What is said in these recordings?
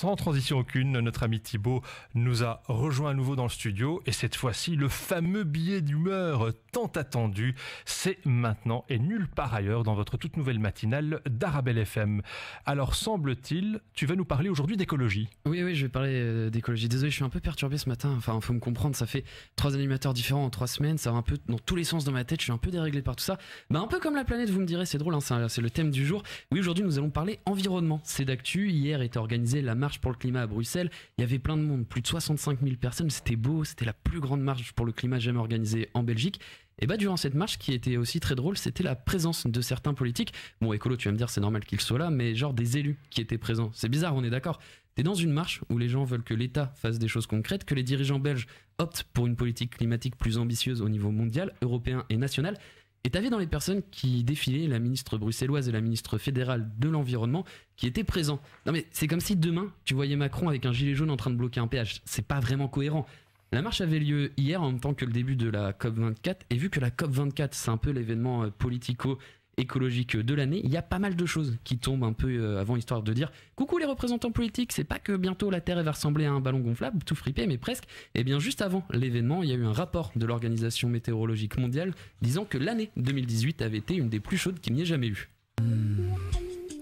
sans transition aucune, notre ami Thibaut nous a rejoint à nouveau dans le studio et cette fois-ci, le fameux billet d'humeur tant attendu, c'est maintenant et nulle part ailleurs dans votre toute nouvelle matinale d'Arabelle FM. Alors semble-t-il, tu vas nous parler aujourd'hui d'écologie. Oui, je vais parler d'écologie. Désolé, je suis un peu perturbé ce matin. Enfin, faut me comprendre, ça fait 3 animateurs différents en 3 semaines, ça va un peu dans tous les sens dans ma tête, je suis un peu déréglé par tout ça. Un peu comme la planète, vous me direz, c'est drôle, hein, c'est le thème du jour. Oui, aujourd'hui nous allons parler environnement. C'est d'actu. Hier était organisée la marche pour le climat à Bruxelles. Il y avait plein de monde, plus de 65 000 personnes. C'était beau, c'était la plus grande marche pour le climat jamais organisée en Belgique. Et durant cette marche, qui était aussi très drôle, c'était la présence de certains politiques. Bon, écolo, tu vas me dire, c'est normal qu'ils soient là, mais genre des élus qui étaient présents. C'est bizarre, on est d'accord. T'es dans une marche où les gens veulent que l'État fasse des choses concrètes, que les dirigeants belges optent pour une politique climatique plus ambitieuse au niveau mondial, européen et national. Et t'avais dans les personnes qui défilaient la ministre bruxelloise et la ministre fédérale de l'environnement qui étaient présents. Non mais c'est comme si demain, tu voyais Macron avec un gilet jaune en train de bloquer un péage. C'est pas vraiment cohérent. La marche avait lieu hier en même temps que le début de la COP24 et vu que la COP24 c'est un peu l'événement politico-écologique de l'année, il y a pas mal de choses qui tombent un peu avant, histoire de dire coucou les représentants politiques, c'est pas que bientôt la Terre va ressembler à un ballon gonflable, tout fripé mais presque. Et bien juste avant l'événement, il y a eu un rapport de l'Organisation météorologique mondiale disant que l'année 2018 avait été une des plus chaudes qu'il n'y ait jamais eu.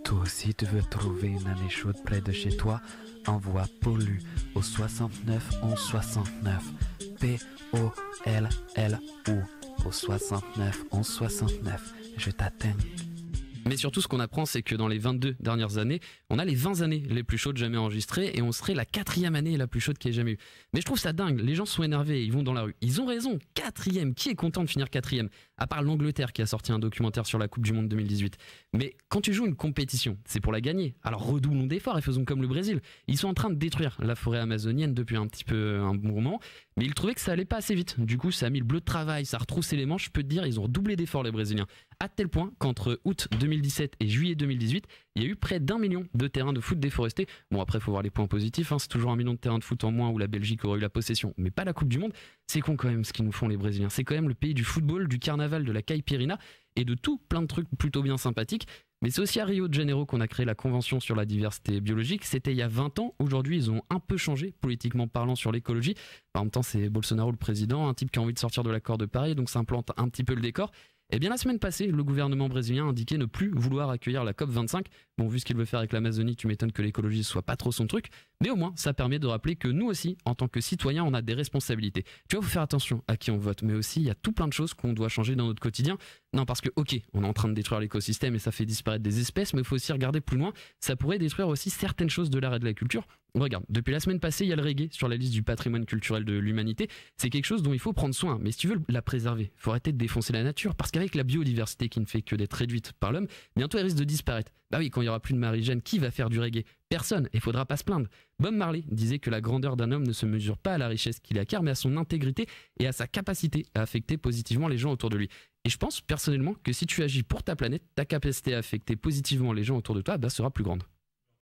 Toi aussi tu veux trouver une année chaude près de chez toi? Envoie Pollu au 69 11 69 POLLU au 69 11 69. Je t'attends. Mais surtout, ce qu'on apprend, c'est que dans les 22 dernières années, on a les 20 années les plus chaudes jamais enregistrées et on serait la 4e année la plus chaude qu'il y ait jamais eu. Mais je trouve ça dingue, les gens sont énervés, ils vont dans la rue. Ils ont raison, 4e, qui est content de finir 4e? À part l'Angleterre qui a sorti un documentaire sur la Coupe du Monde 2018. Mais quand tu joues une compétition, c'est pour la gagner. Alors redoublons d'efforts et faisons comme le Brésil. Ils sont en train de détruire la forêt amazonienne depuis un bon moment, mais ils trouvaient que ça allait pas assez vite. Du coup, ça a mis le bleu de travail, ça a retroussé les manches. Je peux te dire, ils ont redoublé d'efforts les Brésiliens. À tel point qu'entre août 2017 et juillet 2018, il y a eu près d'1 million de terrains de foot déforestés. Bon, après, faut voir les points positifs, hein. C'est toujours 1 million de terrains de foot en moins où la Belgique aurait eu la possession, mais pas la Coupe du Monde. C'est con quand même ce qu'ils nous font les Brésiliens. C'est quand même le pays du football, du carnaval, de la caipirinha et de tout plein de trucs plutôt bien sympathiques. Mais c'est aussi à Rio de Janeiro qu'on a créé la Convention sur la diversité biologique. C'était il y a 20 ans. Aujourd'hui, ils ont un peu changé, politiquement parlant, sur l'écologie. En même temps, c'est Bolsonaro le président, un type qui a envie de sortir de l'accord de Paris, donc ça implante un petit peu le décor. Eh bien, la semaine passée, le gouvernement brésilien indiquait ne plus vouloir accueillir la COP25. Bon, vu ce qu'il veut faire avec l'Amazonie, tu m'étonnes que l'écologie soit pas trop son truc. Mais au moins, ça permet de rappeler que nous aussi, en tant que citoyens, on a des responsabilités. Tu vois, faut faire attention à qui on vote. Mais aussi, il y a tout plein de choses qu'on doit changer dans notre quotidien. Non, parce que, ok, on est en train de détruire l'écosystème et ça fait disparaître des espèces, mais il faut aussi regarder plus loin. Ça pourrait détruire aussi certaines choses de l'art et de la culture. Regarde, depuis la semaine passée, il y a le reggae sur la liste du patrimoine culturel de l'humanité. C'est quelque chose dont il faut prendre soin. Mais si tu veux la préserver, faut arrêter de défoncer la nature. Parce qu'avec la biodiversité qui ne fait que d'être réduite par l'homme, bientôt elle risque de disparaître. Bah oui, quand il y aura plus de Marie-Jeanne, qui va faire du reggae? Personne, et faudra pas se plaindre. Bob Marley disait que la grandeur d'un homme ne se mesure pas à la richesse qu'il acquiert, mais à son intégrité et à sa capacité à affecter positivement les gens autour de lui. Et je pense personnellement que si tu agis pour ta planète, ta capacité à affecter positivement les gens autour de toi sera plus grande.